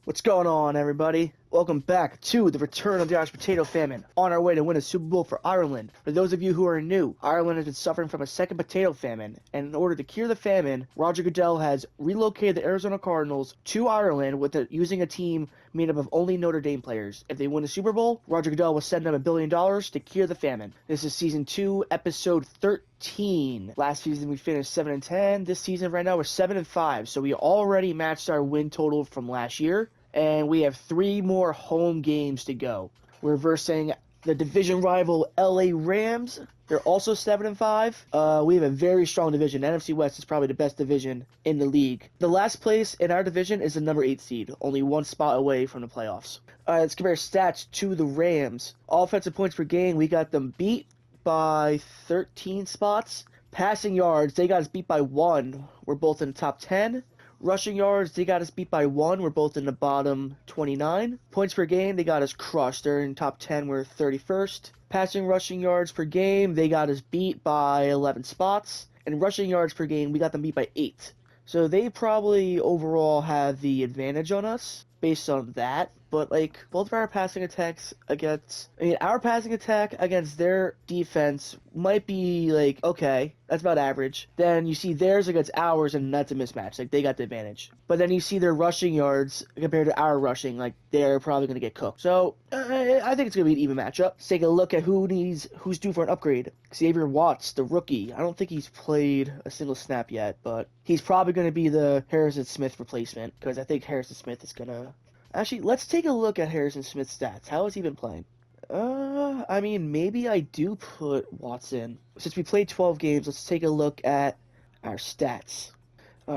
What's going on, everybody? Welcome back to the return of the Irish Potato Famine, on our way to win a Super Bowl for Ireland. For those of you who are new, Ireland has been suffering from a second potato famine, and in order to cure the famine, Roger Goodell has relocated the Arizona Cardinals to Ireland using a team made up of only Notre Dame players. If they win the Super Bowl, Roger Goodell will send them $1 billion to cure the famine. This is Season 2, Episode 13. Last season we finished 7-10. This season right now we're 7-5, so we already matched our win total from last year. And we have 3 more home games to go. We're versing the division rival LA Rams. They're also 7-5. We have a very strong division. NFC West is probably the best division in the league. The last place in our division is the number 8 seed, only 1 spot away from the playoffs. Let's compare stats to the Rams. Offensive points per game, we got them beat by 13 spots. Passing yards, they got us beat by 1. We're both in the top 10. Rushing yards, they got us beat by 1. We're both in the bottom 29. Points per game, they got us crushed. They're in top 10. We're 31st. Passing rushing yards per game, they got us beat by 11 spots. And rushing yards per game, we got them beat by 8. So they probably overall have the advantage on us based on that. But, both of our passing attacks our passing attack against their defense might be, okay, that's about average. Then you see theirs against ours, and that's a mismatch. They got the advantage. But then you see their rushing yards compared to our rushing, they're probably going to get cooked. So, I think it's going to be an even matchup. Let's take a look at who's due for an upgrade. Xavier Watts, the rookie. I don't think he's played a single snap yet, but he's probably going to be the Harrison Smith replacement, because I think Harrison Smith is going to... Actually, let's take a look at Harrison Smith's stats. How has he been playing? Maybe I do put Watson. Since we played 12 games, let's take a look at our stats.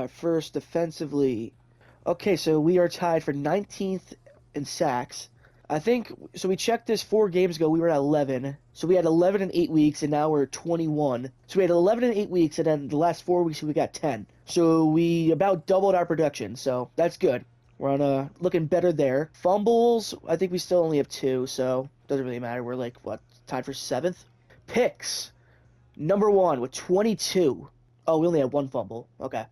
First, defensively. Okay, so we are tied for 19th in sacks. So we checked this 4 games ago, we were at 11. So we had 11 in 8 weeks, and now we're 21. So we had 11 in 8 weeks, and then the last 4 weeks we got 10. So we about doubled our production, so that's good. We're looking better there. Fumbles, I think we still only have 2, so doesn't really matter. We're tied for 7th. Picks, number 1 with 22. Oh, we only have 1 fumble. Okay.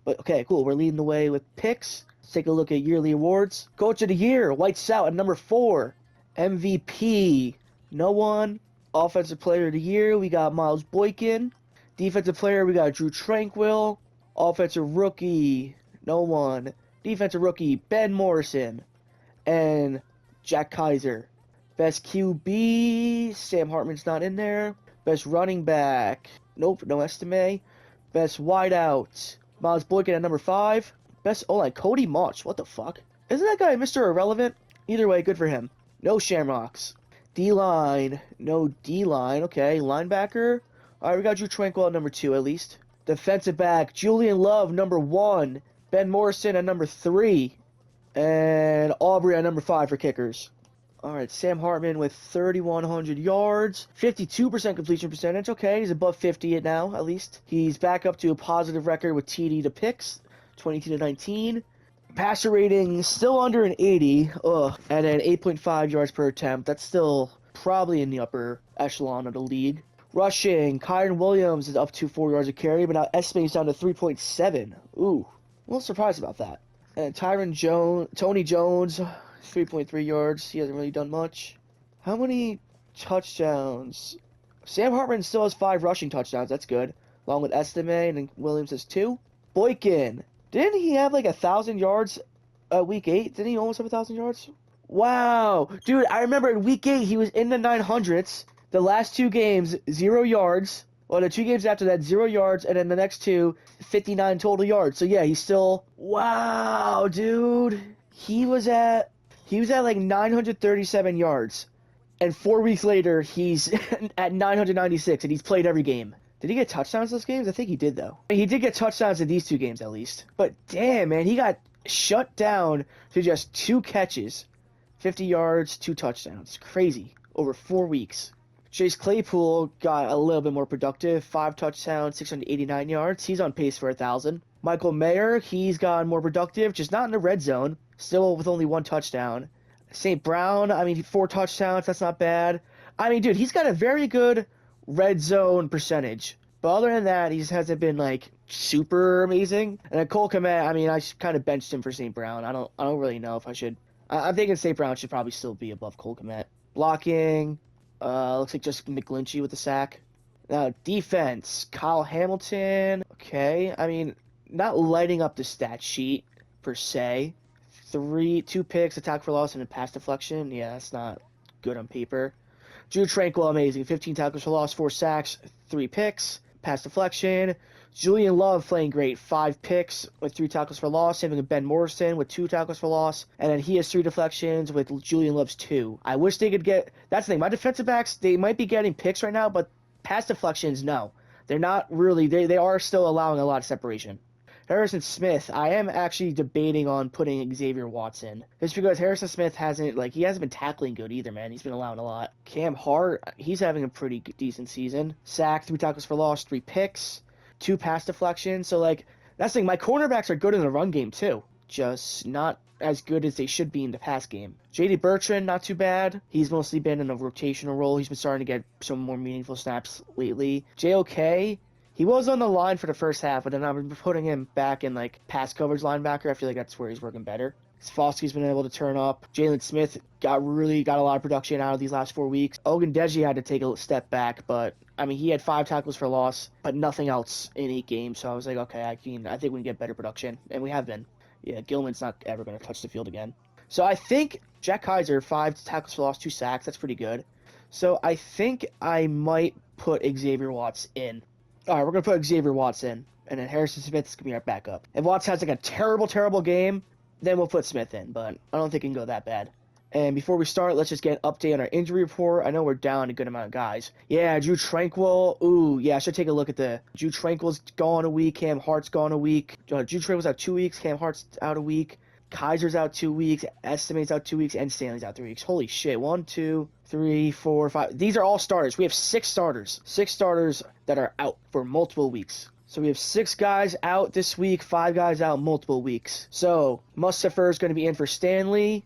But okay, cool. We're leading the way with picks. Let's take a look at yearly awards. Coach of the Year, White's out at number 4. MVP, no one. Offensive Player of the Year, we got Miles Boykin. Defensive Player, we got Drew Tranquil. Offensive Rookie, no one. Defensive Rookie, Ben Morrison. And Jack Kaiser. Best QB, Sam Hartman's not in there. Best running back, nope, no Estime. Best wideout, Miles Boykin at number 5. Best O-line, Cody Mauch, what the fuck? Isn't that guy Mr. Irrelevant? Either way, good for him. No Shamrocks. D-line, no D-line, okay. Linebacker, alright, we got Drew Tranquil at number 2 at least. Defensive back, Julian Love, number 1. Ben Morrison at number 3. And Aubrey at number 5 for kickers. Alright, Sam Hartman with 3,100 yards. 52% completion percentage. Okay, he's above 50 now, at least. He's back up to a positive record with TD to picks. 22-19. Passer rating still under an 80. Ugh. And then 8.5 yards per attempt. That's still probably in the upper echelon of the league. Rushing, Kyron Williams is up to 4 yards a carry, but now estimates down to 3.7. Ooh. A little surprised about that. And Tony Jones, 3.3 yards. He hasn't really done much. How many touchdowns? Sam Hartman still has 5 rushing touchdowns. That's good. Along with Estime, and then Williams has 2. Boykin. Didn't he have 1,000 yards week 8? Didn't he almost have 1,000 yards? Wow. Dude, I remember in week 8 he was in the 900s. The last 2 games, 0 yards. Well, the 2 games after that, 0 yards, and then the next 2, 59 total yards. So yeah, he's still... Wow, dude. He was at 937 yards. And 4 weeks later, he's at 996, and he's played every game. Did he get touchdowns those games? I think he did, though. He did get touchdowns in these 2 games, at least. But damn, man, he got shut down to just 2 catches. 50 yards, 2 touchdowns. Crazy. Over 4 weeks. Chase Claypool got a little bit more productive. 5 touchdowns, 689 yards. He's on pace for 1,000. Michael Mayer, he's gotten more productive, just not in the red zone. Still with only 1 touchdown. St. Brown, 4 touchdowns. That's not bad. Dude, he's got a very good red zone percentage. But other than that, he just hasn't been, super amazing. And then Cole Kmet, I mean, I kind of benched him for St. Brown. I don't really know if I should. I'm thinking St. Brown should probably still be above Cole Kmet. Blocking, looks like just McGlinchey with the sack. Now defense, Kyle Hamilton. Okay, I mean, not lighting up the stat sheet per se. 2 picks, attack for loss, and a pass deflection. Yeah, that's not good on paper. Drew Tranquil, amazing. 15 tackles for loss, 4 sacks, 3 picks, pass deflection. Julian Love playing great. 5 picks with 3 tackles for loss, having Ben Morrison with 2 tackles for loss, and then he has 3 deflections with Julian Love's 2. I wish they could get. That's the thing. My defensive backs, they might be getting picks right now, but pass deflections, no. They're not really. They are still allowing a lot of separation. Harrison Smith, I am actually debating on putting Xavier Watson. Just because Harrison Smith hasn't been tackling good either, man. He's been allowing a lot. Cam Hart, he's having a pretty decent season. Sack, 3 tackles for loss, 3 picks, 2 pass deflections. So, that's the thing. My cornerbacks are good in the run game, too. Just not as good as they should be in the pass game. J.D. Bertrand, not too bad. He's mostly been in a rotational role. He's been starting to get some more meaningful snaps lately. J.O.K., he was on the line for the first half, but then I'm putting him back in, pass coverage linebacker. I feel like that's where he's working better. Foskey's been able to turn up. Jalen Smith got a lot of production out of these last 4 weeks. Ogundeji had to take a step back, but, I mean, he had 5 tackles for loss, but nothing else in 8 games. So I was like, okay, I think we can get better production, and we have been. Yeah, Gilman's not ever going to touch the field again. So I think Jack Kaiser, 5 tackles for loss, 2 sacks. That's pretty good. So I think I might put Xavier Watts in. All right, we're going to put Xavier Watts in, and then Harrison Smith's going to be our backup. If Watts has a terrible, terrible game, then we'll put Smith in, but I don't think it can go that bad. And before we start, let's just get an update on our injury report. I know we're down a good amount of guys. Yeah, Drew Tranquil. Ooh, yeah, I should take a look at Drew Tranquil's gone a week. Cam Hart's gone a week. Drew Tranquil's out 2 weeks. Cam Hart's out a week. Kaiser's out 2 weeks. Estimate's out 2 weeks. And Stanley's out 3 weeks. Holy shit. 1, 2, 3, 4, 5. These are all starters. We have 6 starters. 6 starters that are out for multiple weeks. So we have 6 guys out this week, 5 guys out multiple weeks. So Mustafa is going to be in for Stanley.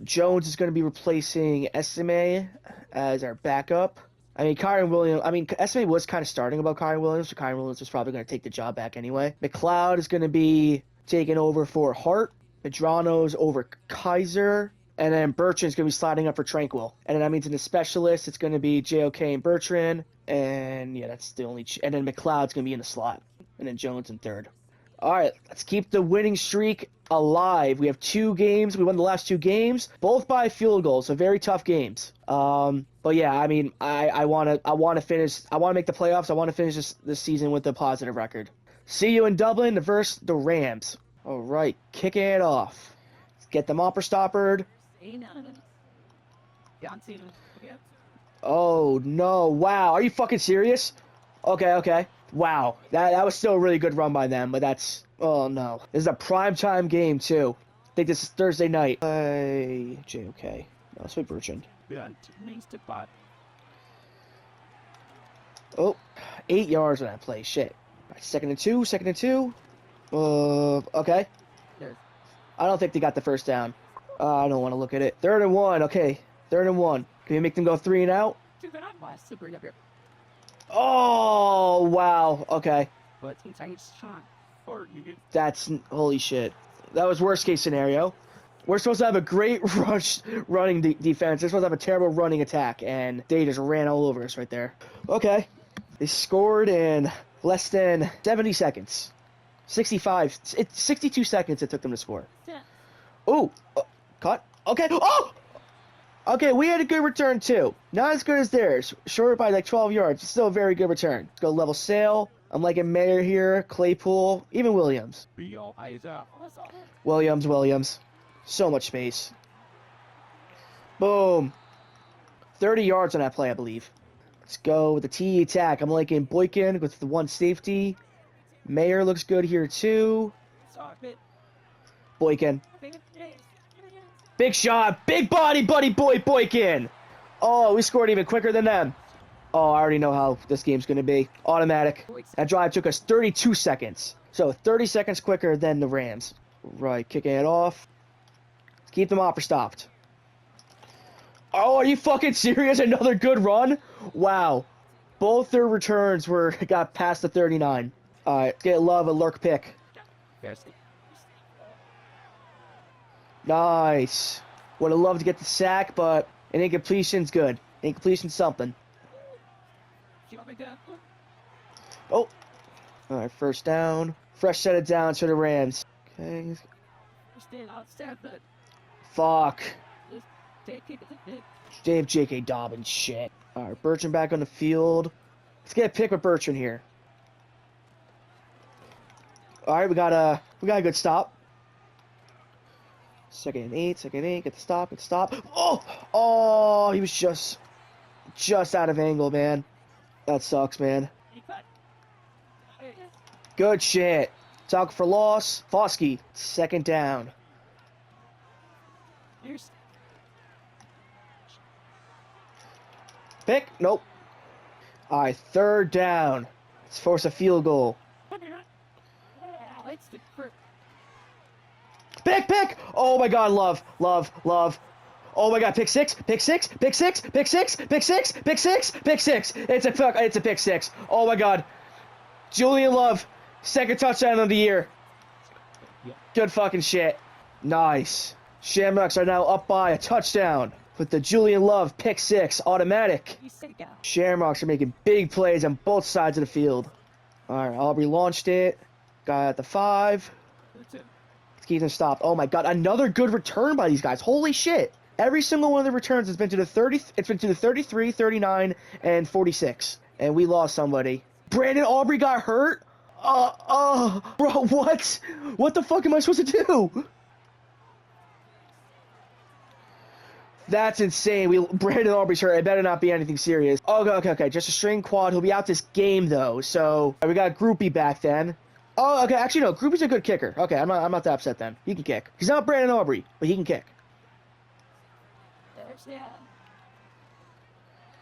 Jones is going to be replacing Estimé as our backup. I mean, Estimé was kind of starting above Kyron Williams, so Kyron Williams was probably going to take the job back anyway. McLeod is going to be taking over for Hart. Medrano's over Kaiser. And then Bertrand's going to be sliding up for Tranquil. And then that means in the specialist, it's going to be JOK and Bertrand. And yeah, that's the only... and then McLeod's going to be in the slot. And then Jones in third. All right, let's keep the winning streak alive. We have 2 games. We won the last 2 games, both by field goals, so very tough games. But yeah, I mean, I want to finish. I want to make the playoffs. I want to finish this season with a positive record. See you in Dublin versus the Rams. All right, kicking it off. Let's get them upper stoppered. Oh no! Wow, are you fucking serious? Okay. Wow, that was still a really good run by them, but that's... oh, no. This is a primetime game, too. I think this is Thursday night. JOK. No, let's wait Bertrand. Oh, 8 yards on that play. Shit. Right, second and two. Okay. I don't think they got the first down. I don't want to look at it. 3rd and 1. Okay, 3rd and 1. Can we make them go 3 and out? Oh, wow. Okay. That's... holy shit. That was worst case scenario. We're supposed to have a great running defense. They're supposed to have a terrible running attack, and they just ran all over us right there. Okay. They scored in less than 70 seconds. 62 seconds it took them to score. Yeah. Ooh. Cut. Okay. Oh! Okay, we had a good return, too. Not as good as theirs. Short by 12 yards. Still a very good return. Let's go level sail. I'm liking Mayer here, Claypool, even Williams. Williams. So much space. Boom. 30 yards on that play, I believe. Let's go with the TE attack. I'm liking Boykin with the 1 safety. Mayer looks good here, too. Boykin. Big shot. Big body, buddy boy, Boykin. Oh, we scored even quicker than them. Oh, I already know how this game's going to be. Automatic. That drive took us 32 seconds. So 30 seconds quicker than the Rams. Right, kicking it off. Let's keep them upper stopped. Oh, are you fucking serious? Another good run? Wow. Both their returns got past the 39. All right, get Love a lurk pick. Nice. Would have loved to get the sack, but an incompletion's good. Incompletion's something. Oh. All right, first down. Fresh set of downs for the Rams. Okay. Fuck. Dave J.K. Dobbins shit. All right, Bertrand back on the field. Let's get a pick with Bertrand here. All right, we got a good stop. Second and 8, get the stop, Oh, he was just out of angle, man. That sucks, man. Good shit. Talk for loss. Foskey, second down. Pick, nope. All right, third down. Let's force a field goal. Pick! Oh my God, love. Oh my God, pick six. It's a pick six. Oh my God. Julian Love, second touchdown of the year. Good fucking shit. Nice. Shamrocks are now up by a touchdown with the Julian Love pick six automatic. Shamrocks are making big plays on both sides of the field. All right, Aubrey launched it. Got at the 5. Keep them stopped. Oh my God, another good return by these guys. Holy shit. Every single one of the returns has been to the 30, it's been to the 33, 39, and 46. And we lost somebody. Brandon Aubrey got hurt? Bro, what? What the fuck am I supposed to do? That's insane. Brandon Aubrey's hurt. It better not be anything serious. Okay. Just a string quad. He'll be out this game though. So we got Groupie back then. Oh, okay. Actually, no. Groupie's a good kicker. Okay, I'm not that upset then. He can kick. He's not Brandon Aubrey, but he can kick.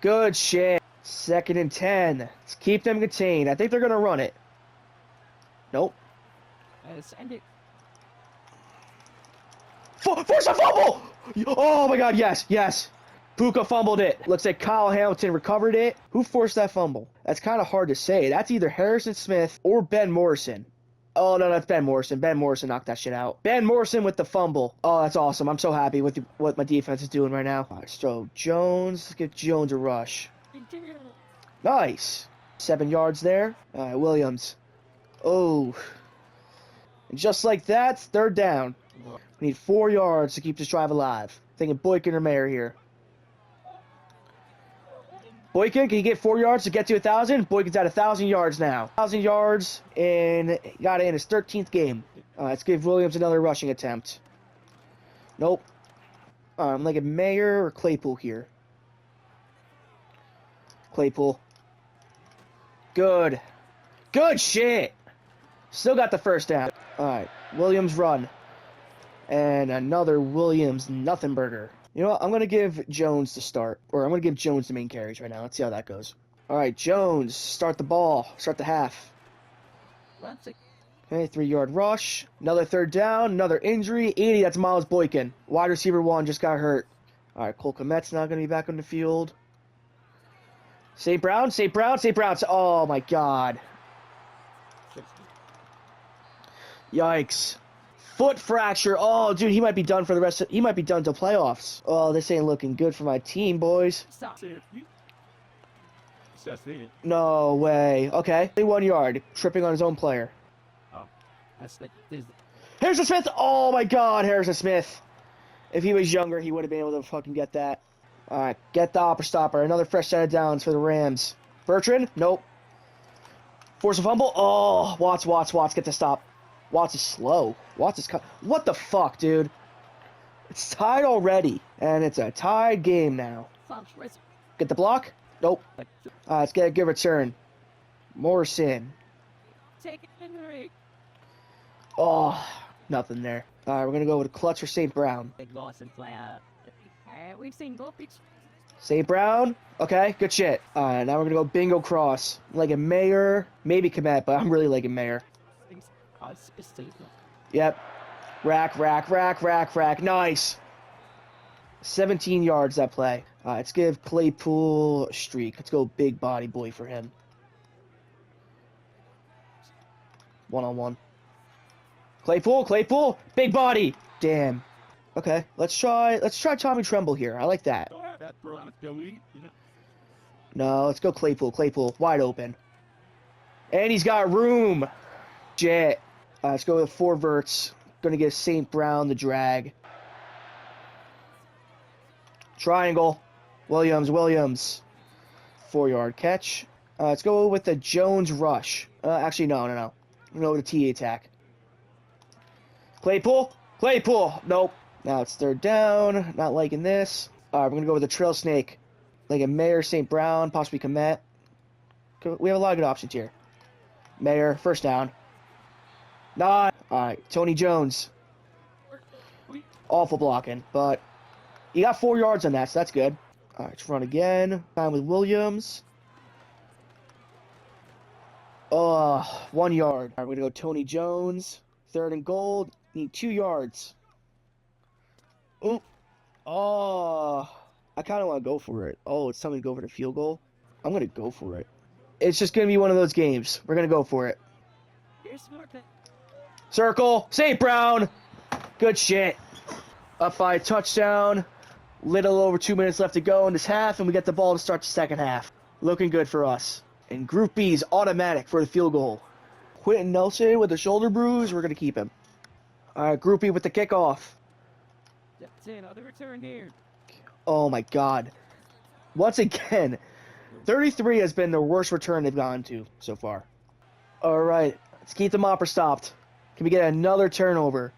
Good shit. Second and 10. Let's keep them contained. I think they're gonna run it. Nope. Force a fumble! Oh my God, yes. Puka fumbled it. Looks like Kyle Hamilton recovered it. Who forced that fumble? That's kind of hard to say. That's either Harrison Smith or Ben Morrison. Oh, no, that's Ben Morrison. Ben Morrison knocked that shit out. Ben Morrison with the fumble. Oh, that's awesome. I'm so happy with what my defense is doing right now. All right, so Jones. Let's get Jones a rush. Nice. 7 yards there. All right, Williams. Oh. And just like that, third down. We need 4 yards to keep this drive alive. Thinking Boykin or Mayer here. Boykin, can you get 4 yards to get to 1,000? Boykin's at 1,000 yards now. 1,000 yards, and got it in his 13th game. Let's give Williams another rushing attempt. Nope. I'm like a Mayer or Claypool here. Claypool. Good shit. Still got the first down. All right, Williams run. And another Williams nothing burger. You know what? I'm going to give Jones the start. Or I'm going to give Jones the main carries right now. Let's see how that goes. All right, Jones, start the ball. Start the half. Okay, 3-yard rush. Another third down. Another injury. 80, that's Miles Boykin. Wide receiver 1 just got hurt. All right, Cole Kmet's not going to be back on the field. St. Brown. Oh, my God. Yikes. Foot fracture. Oh, dude, he might be done for the rest of... He might be done till playoffs. Oh, this ain't looking good for my team, boys. No way. Okay. 1 yard. Tripping on his own player. Harrison Smith. Oh, my God, Harrison Smith. If he was younger, he would have been able to fucking get that. All right, get the opera stopper. Another fresh set of downs for the Rams. Bertrand. Nope. Force a fumble. Oh, Watts, get the stop. Watts is slow. Watts is... What the fuck, dude? It's tied already. And it's a tied game now. Get the block? Nope. Let's get a good return. Morrison. Oh, nothing there. All right, we're going to go with a clutch for St. Brown. We've seen goal pitch. St. Brown. Okay, good shit. All right, now we're going to go bingo cross. Like a Mayer. Maybe Kmet, but I'm really liking Mayer. Yep. Rack. Nice. 17 yards that play. Let's give Claypool a streak. Let's go big body boy for him. 1-on-1. Claypool, big body. Damn. Okay, let's try Tommy Tremble here. I like that. No, let's go Claypool, wide open. And he's got room. Jet. Let's go with 4 verts. Gonna get St. Brown the drag. Triangle. Williams. 4-yard catch. Let's go with the Jones rush. Actually, no. We're gonna go with the T attack. Claypool. Nope. Now it's 3rd down. Not liking this. All right, we're gonna go with the Trail Snake. Like a Mayor, St. Brown, possibly Komet. We have a lot of good options here. Mayor, 1st down. Not. All right, Tony Jones. Awful blocking, but he got 4 yards on that, so that's good. All right, let's run again. Time with Williams. 1 yard. All right, we're gonna go Tony Jones. 3rd and goal. Need 2 yards. Ooh. Oh. I kind of want to go for it. Oh, it's time to go for the field goal. I'm going to go for it. It's just going to be one of those games. We're going to go for it. Circle. St. Brown. Good shit. Up by a touchdown. Little over 2 minutes left to go in this half, and we get the ball to start the second half. Looking good for us. And Group B's automatic for the field goal. Quentin Nelson with a shoulder bruise. We're going to keep him. All right, Group B with the kickoff. That's another return here. Oh my God. Once again, 33 has been the worst return they've gone to so far. All right, let's keep the mopper stopped. Can we get another turnover?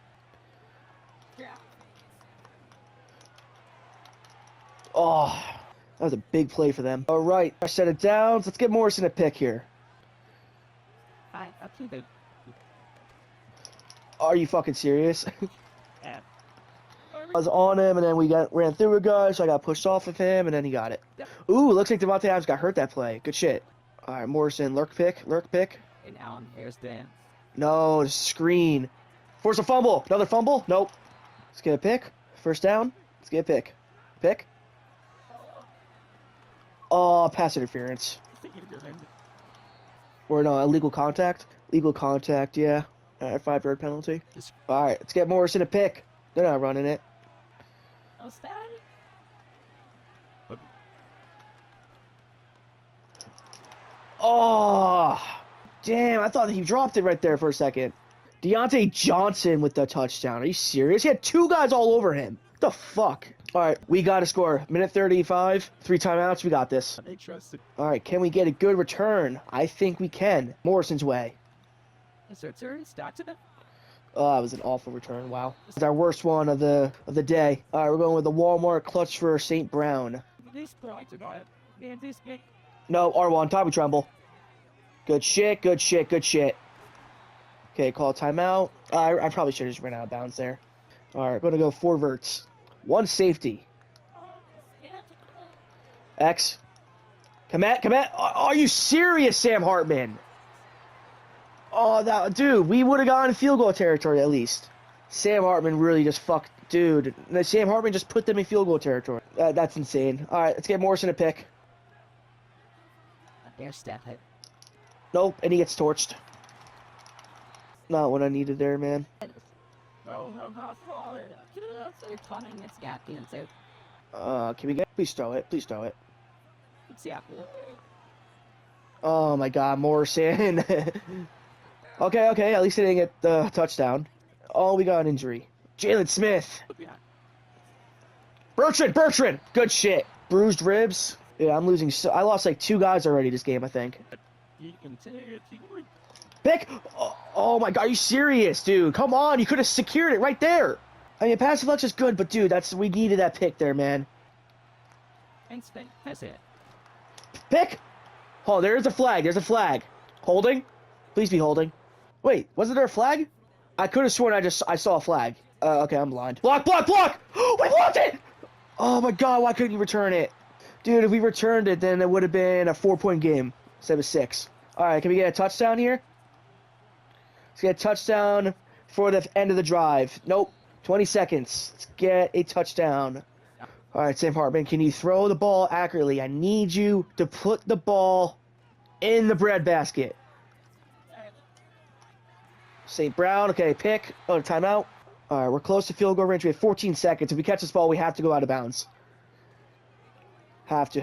Oh, that was a big play for them. All right, I set it down. Let's get Morrison a pick here. Are you fucking serious? I was on him, and then we ran through a guy, so I got pushed off of him, and then he got it. Ooh, looks like Devontae Adams got hurt that play. Good shit. All right, Morrison, lurk pick. And Allen, here's Dan. No, screen. Force a fumble. Another fumble? Nope. Let's get a pick. 1st down. Let's get a pick. Pick. Oh, pass interference. Or no, illegal contact. Legal contact, yeah. All right, 5-yard penalty. All right, let's get Morrison a pick. They're not running it. Oh, damn. I thought he dropped it right there for a second. Deontay Johnson with the touchdown. Are you serious? He had 2 guys all over him. What the fuck? All right, we got to score. Minute 35, 3 timeouts. We got this. All right, can we get a good return? I think we can. Morrison's way. Oh, that was an awful return. Wow. It's our worst one of the day. All right, we're going with the Walmart clutch for St. Brown. No, R1. Tommy Tremble. Good shit. Okay, call timeout. I probably should have just ran out of bounds there. All right, going to go 4 verts. 1 safety. X. Komet. Are you serious, Sam Hartman? Oh, dude, we would have gotten field goal territory at least. Sam Hartman really just fucked, dude. Sam Hartman just put them in field goal territory. That's insane. All right, let's get Morrison a pick. Nope, and he gets torched. Not what I needed there, man. Can we get? Please throw it. Oh my God, Morrison. Okay, at least he didn't get the touchdown. Oh, we got an injury. Jalen Smith. Bertrand. Good shit. Bruised ribs. Yeah, I'm losing. I lost like 2 guys already this game, I think. Pick. Oh my God, are you serious, dude? Come on, you could have secured it right there. I mean, passive flex is good, but dude, we needed that pick there, man. That's it. Pick. Oh, there's a flag. Holding. Please be holding. Wait, wasn't there a flag? I could have sworn I saw a flag. Okay, I'm blind. Block! We blocked it! Oh my God, why couldn't you return it? Dude, if we returned it, then it would have been a 4-point game instead of 6. All right, can we get a touchdown here? Let's get a touchdown for the end of the drive. Nope. 20 seconds. Let's get a touchdown. All right, Sam Hartman, can you throw the ball accurately? I need you to put the ball in the breadbasket. St. Brown, okay, pick. Oh, timeout. All right, we're close to field goal range. We have 14 seconds. If we catch this ball, we have to go out of bounds. Have to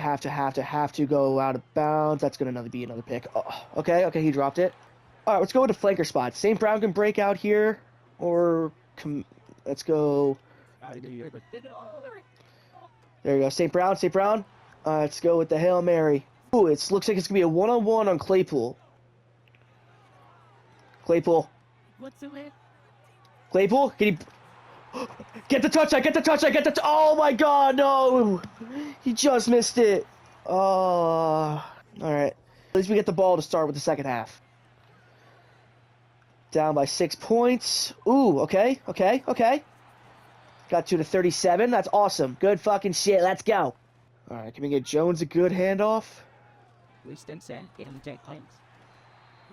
go out of bounds. That's going to be another pick. Oh, okay, he dropped it. All right, let's go with the flanker spot. St. Brown can break out here, or let's go. There you go, St. Brown. Let's go with the Hail Mary. Ooh, it looks like it's going to be a one-on-one on Claypool. What's the way? Claypool, can you get the touchdown? Oh my God, no! He just missed it. All right. At least we get the ball to start with the second half. Down by 6 points. Ooh, okay. Got to 37. That's awesome. Good fucking shit. Let's go. All right, can we get Jones a good handoff?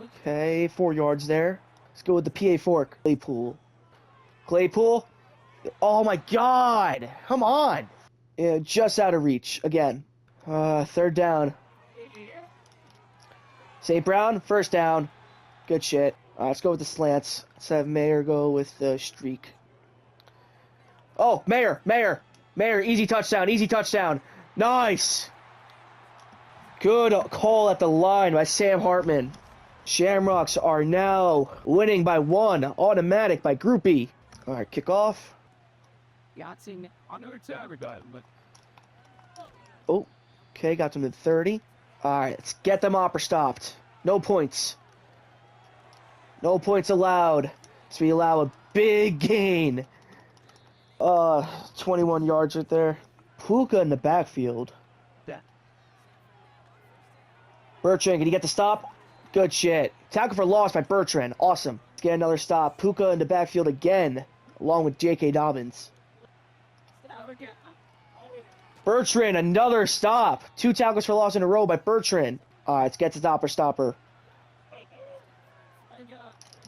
Okay, 4 yards there. Let's go with the PA fork. Claypool. Oh my God. Come on. Yeah, just out of reach again. Third down. St. Brown, first down. Good shit. Let's go with the slants. Let's have Mayer go with the streak. Oh, Mayer, easy touchdown. Nice. Good call at the line by Sam Hartman. Shamrocks are now winning by 1. Automatic by Groupie. All right, kickoff. Oh, okay, got them to 30. All right, let's get them opera stopped. No points. No points allowed. So we allow a big gain. 21 yards right there. Puka in the backfield. Bertrand, can you get the stop? Good shit. Tackle for loss by Bertrand. Awesome. Let's get another stop. Puka in the backfield again, along with J.K. Dobbins. Bertrand, another stop. 2 tackles for loss in a row by Bertrand. All right, let's get to stopper.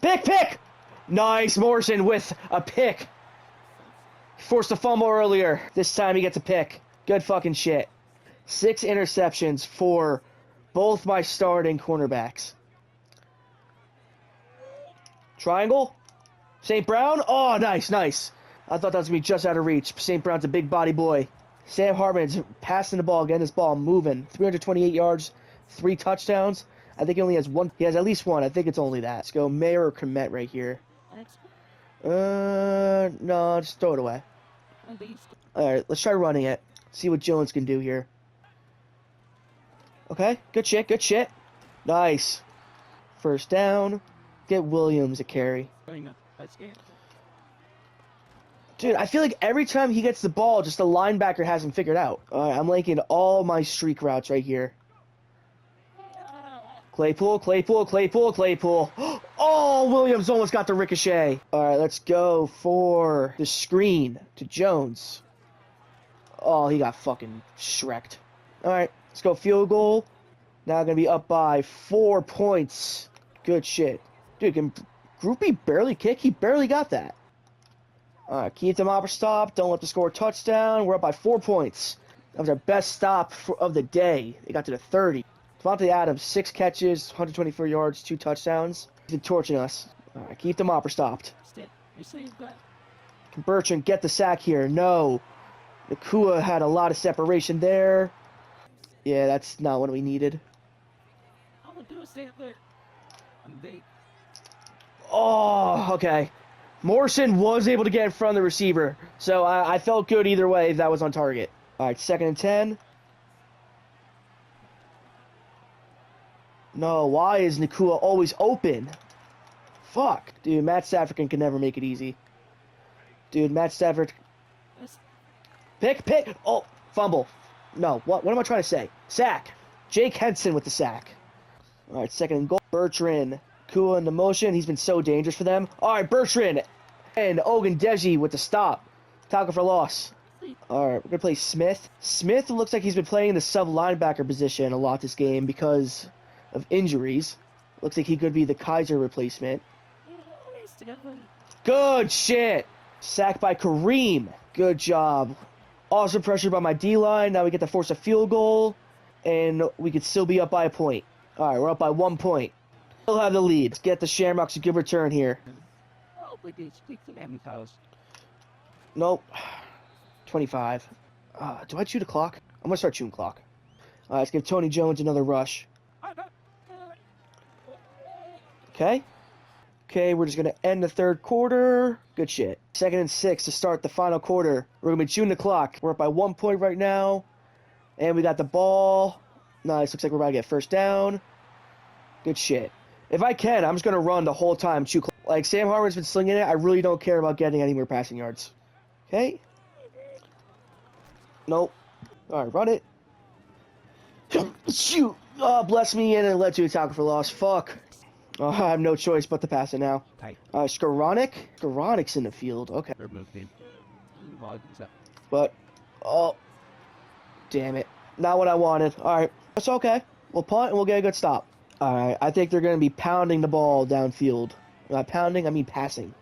Pick! Nice, Morrison with a pick. Forced a fumble earlier. This time he gets a pick. Good fucking shit. 6 interceptions for both my starting cornerbacks. Triangle. St. Brown. Oh, nice. I thought that was going to be just out of reach. St. Brown's a big body boy. Sam Hartman's passing the ball, getting this ball moving. 328 yards, 3 touchdowns. I think he only has 1. He has at least 1. I think it's only that. Let's go Mayer or Komet right here. No, just throw it away. All right, let's try running it. See what Jones can do here. Okay, good shit. Nice. First down. Get Williams a carry. Dude, I feel like every time he gets the ball, just the linebacker has him figured out. All right, I'm linking all my streak routes right here. Claypool. Oh, Williams almost got the ricochet. All right, let's go for the screen to Jones. Oh, he got fucking shreked. All right, let's go field goal. Now going to be up by 4 points. Good shit. Dude, can Groupie barely kick? He barely got that. All right, keep them opera stop. Don't let the score a touchdown. We're up by 4 points. That was our best stop of the day. They got to the 30. Devontae Adams, 6 catches, 124 yards, 2 touchdowns. He's been torching us. All right, keep them opera stopped. Can Bertrand get the sack here? No. Nakua had a lot of separation there. Yeah, that's not what we needed. Oh, okay. Morrison was able to get in front of the receiver, so I felt good either way if that was on target. All right, 2nd and 10. No, why is Nakua always open? Fuck. Dude, Matt Stafford can never make it easy. Dude, Matt Stafford. Pick. Oh, fumble. No, what am I trying to say? Sack. Jake Henson with the sack. All right, 2nd and goal. Bertrand. Kua in the motion. He's been so dangerous for them. All right, Bertrand and Ogundeji with the stop. Tackle for loss. All right, we're going to play Smith. Smith looks like he's been playing the sub-linebacker position a lot this game because of injuries. Looks like he could be the Kaiser replacement. Good shit. Sacked by Kareem. Good job. Awesome pressure by my D-line. Now we get to force a field goal, and we could still be up by a point. All right, we're up by 1 point. Still have the lead. Let's get the Shamrocks a good return here. Oh, but they speak to them house. Nope. 25. Do I shoot a clock? I'm gonna start shooting clock. Let's give Tony Jones another rush. Okay. Okay, we're just gonna end the third quarter. Good shit. 2nd and 6 to start the final quarter. We're gonna be shooting the clock. We're up by 1 point right now. And we got the ball. Nice. Looks like we're about to get first down. Good shit. If I can, I'm just gonna run the whole time. Shoot clock. Like Sam Hartman's been slinging it. I really don't care about getting any more passing yards. Okay. Nope. Alright, run it. Shoot! Oh, bless me, and it led to a tackle for loss. Fuck. Oh, I have no choice but to pass it now. Skoranek? Skoranek's in the field. Okay. But, oh. Damn it. Not what I wanted. Alright. That's okay. We'll punt and we'll get a good stop. Alright. I think they're going to be pounding the ball downfield. Not pounding, I mean passing.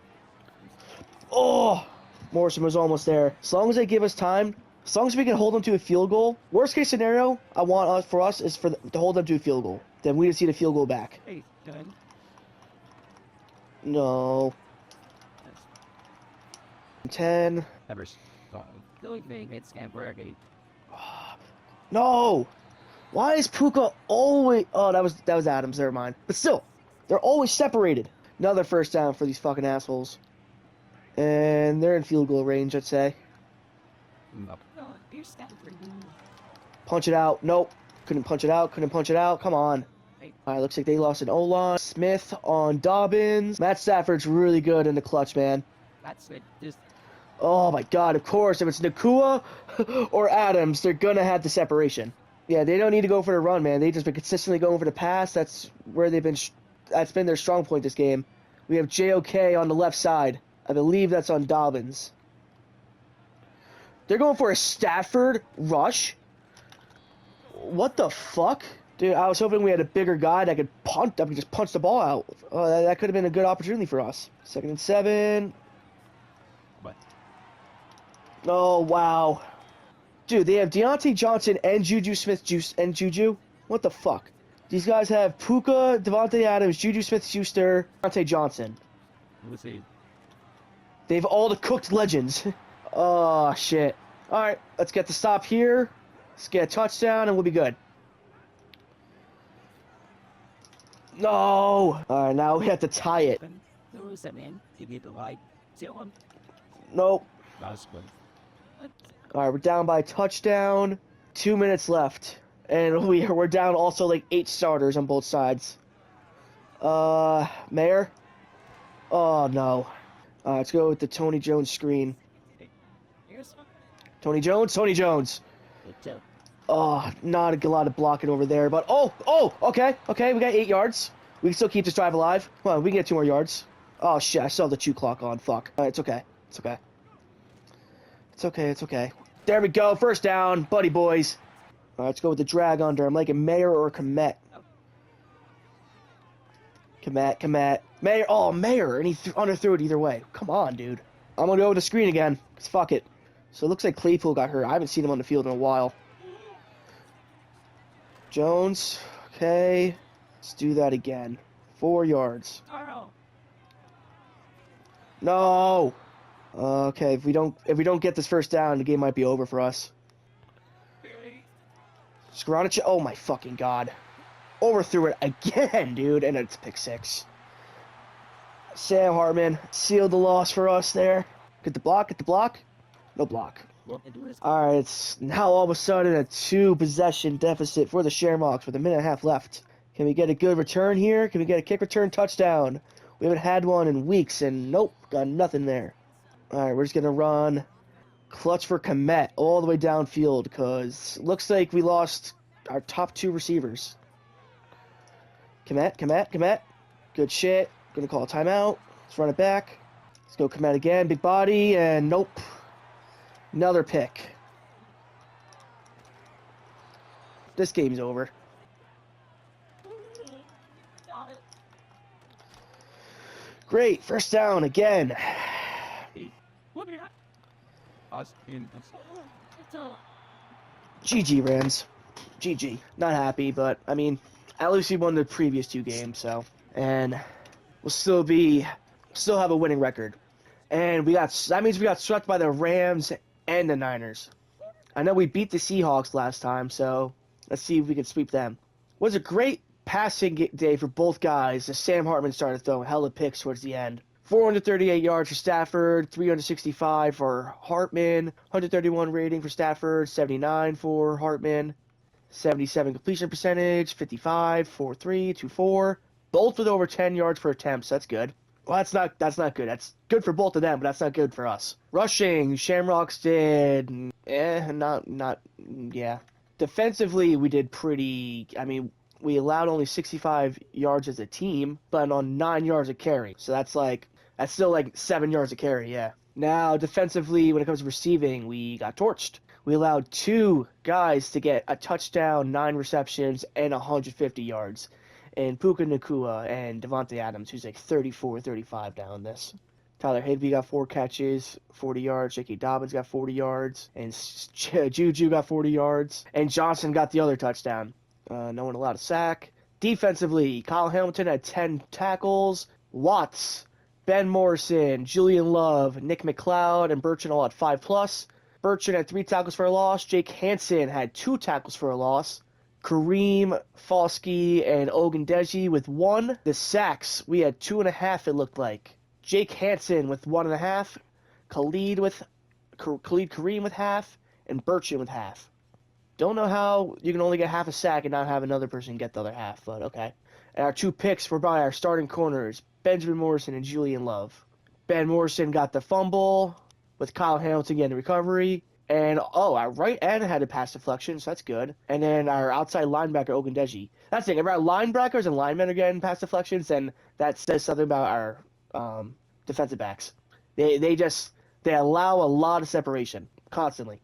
Oh! Morrison was almost there. As long as they give us time, as long as we can hold them to a field goal. Worst case scenario, I want us is to hold them to a field goal. Then we just see the field goal back. Hey, done. No. 10. Going thing, it's temporary. No. Why is Puka always? Oh, that was Adams. Never mind. But still, they're always separated. Another first down for these fucking assholes. And they're in field goal range, I'd say. No, you're Stanford. Punch it out. Nope. Couldn't punch it out. Couldn't punch it out. Come on. Alright, looks like they lost an O-line. Smith on Dobbins. Matt Stafford's really good in the clutch, man. That's it. Just... Oh my god, of course. If it's Nakua or Adams, they're gonna have the separation. Yeah, they don't need to go for the run, man. They've just been consistently going for the pass. That's where they've been. That's been their strong point this game. We have JOK on the left side. I believe that's on Dobbins. They're going for a Stafford rush? What the fuck? Dude, I was hoping we had a bigger guy that could just punch the ball out. That could have been a good opportunity for us. 2nd and 7. What? Oh, wow. Dude, they have Deontay Johnson and Juju Smith-Juice and Juju? What the fuck? These guys have Puka, Devontae Adams, Juju Smith-Schuster, Deontay Johnson. Let's see. They have all the cooked legends. Oh, shit. All right, let's get the stop here. Let's get a touchdown, and we'll be good. No! All right, now we have to tie it. Nope. All right, we're down by a touchdown. 2 minutes left. And we're down also like 8 starters on both sides. Mayor? Oh, no. Let's go with the Tony Jones screen. Tony Jones? Tony Jones. Oh, not a lot of blocking over there, but okay, we got 8 yards. We can still keep this drive alive. Come on, we can get 2 more yards. Oh shit, I saw the chew clock on. Fuck. It's okay. It's okay. There we go. First down, buddy boys. All right, let's go with the drag under. I'm liking Mayer or Komet. Komet. Mayer. Oh, Mayer, and he underthrew it either way. Come on, dude. I'm gonna go with the screen again. Cause fuck it. So it looks like Claypool got hurt. I haven't seen him on the field in a while. Jones. Okay. Let's do that again. 4 yards. No. Okay. If we don't get this first down, the game might be over for us. Skoranek. Oh my fucking god. Overthrew it again, dude, and it's pick 6. Sam Hartman sealed the loss for us there. Get the block. No block. All right, it's now all of a sudden a 2-possession deficit for the Shamrocks with a minute and a half left. Can we get a good return here? Can we get a kick return touchdown? We haven't had one in weeks, and nope, got nothing there. All right, we're just going to run clutch for Komet all the way downfield because looks like we lost our top 2 receivers. Komet. Good shit. Going to call a timeout. Let's run it back. Let's go Komet again. Big body, and nope. Another pick. This game's over. Great, first down again. GG, Rams. GG. Not happy, but, I mean, at least we won the previous 2 games, so. and we'll still have a winning record. And that means we got swept by the Rams and the Niners. I know we beat the Seahawks last time, so let's see if we can sweep them. It was a great passing day for both guys as Sam Hartman started throwing hella picks towards the end. 438 yards for Stafford, 365 for Hartman, 131 rating for Stafford, 79 for Hartman, 77 completion percentage, 55, 4-3, 2-4. Both with over 10 yards per attempt, so that's good. Well, that's not good. That's good for both of them, but that's not good for us. Rushing, Shamrocks did, yeah. Defensively, we did pretty, we allowed only 65 yards as a team, but on 9 yards of carry. So that's still like 7 yards of carry, yeah. Now, defensively, when it comes to receiving, we got torched. We allowed 2 guys to get a touchdown, 9 receptions, and 150 yards. And Puka Nacua and Devontae Adams, who's like 34, 35 down this. Tyler Higbee got 4 catches, 40 yards. J.K. Dobbins got 40 yards. And Juju got 40 yards. And Johnson got the other touchdown. No one allowed a sack. Defensively, Kyle Hamilton had 10 tackles. Watts, Ben Morrison, Julian Love, Nick McLeod, and Bertrand all had 5+. Bertrand had 3 tackles for a loss. Jake Hansen had 2 tackles for a loss. Kareem, Foskey, and Ogundeji with 1. The sacks, we had 2.5, it looked like. Jake Hansen with 1.5. Khalid Kareem with half. And Bertrand with half. Don't know how you can only get half a sack and not have another person get the other half, but okay. And our 2 picks were by our starting corners, Benjamin Morrison and Julian Love. Ben Morrison got the fumble with Kyle Hamilton getting the recovery. And, our right end had a pass deflection, so that's good. And then our outside linebacker, Ogundeji. That's the thing. If our linebackers and linemen are getting pass deflections, then that says something about our defensive backs. They allow a lot of separation, constantly.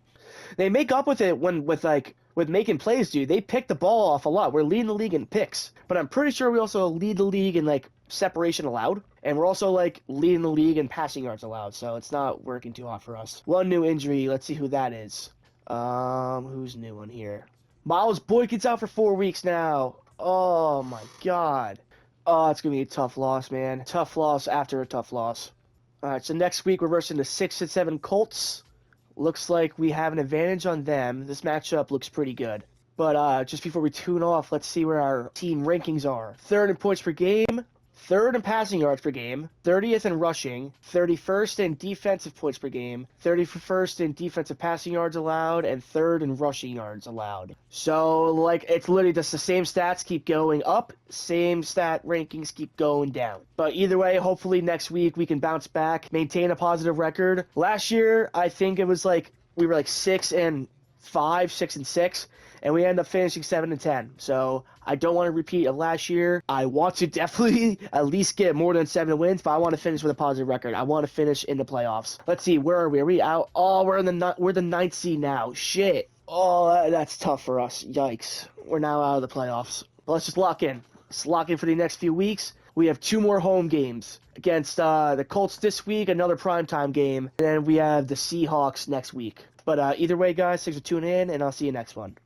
They make up with it with making plays, dude. They pick the ball off a lot. We're leading the league in picks. But I'm pretty sure we also lead the league in, separation allowed. And we're also, leading the league in passing yards allowed. So it's not working too hot for us. One new injury. Let's see who that is. Who's new on here? Miles Boykin's out for 4 weeks now. Oh, my God. Oh, it's going to be a tough loss, man. Tough loss after a tough loss. All right, so next week we're versing the 6-7 Colts. Looks like we have an advantage on them. This matchup looks pretty good. But just before we tune off, let's see where our team rankings are. 3rd in points per game, 3rd in passing yards per game, 30th in rushing, 31st in defensive points per game, 31st in defensive passing yards allowed, and 3rd in rushing yards allowed. So, it's literally just the same stats keep going up, same stat rankings keep going down. But either way, hopefully next week we can bounce back, maintain a positive record. Last year, I think it was we were 6-5, 6-6. And we end up finishing 7-10. So I don't want to repeat of last year. I want to definitely at least get more than 7 wins, but I want to finish with a positive record. I want to finish in the playoffs. Let's see, where are we? Are we out? Oh, we're the 9th seed now. Shit. Oh, that's tough for us. Yikes. We're now out of the playoffs. But let's just lock in. Let's lock in for the next few weeks. We have 2 more home games against the Colts this week, another primetime game, and then we have the Seahawks next week. But either way, guys, thanks for tuning in, and I'll see you next one.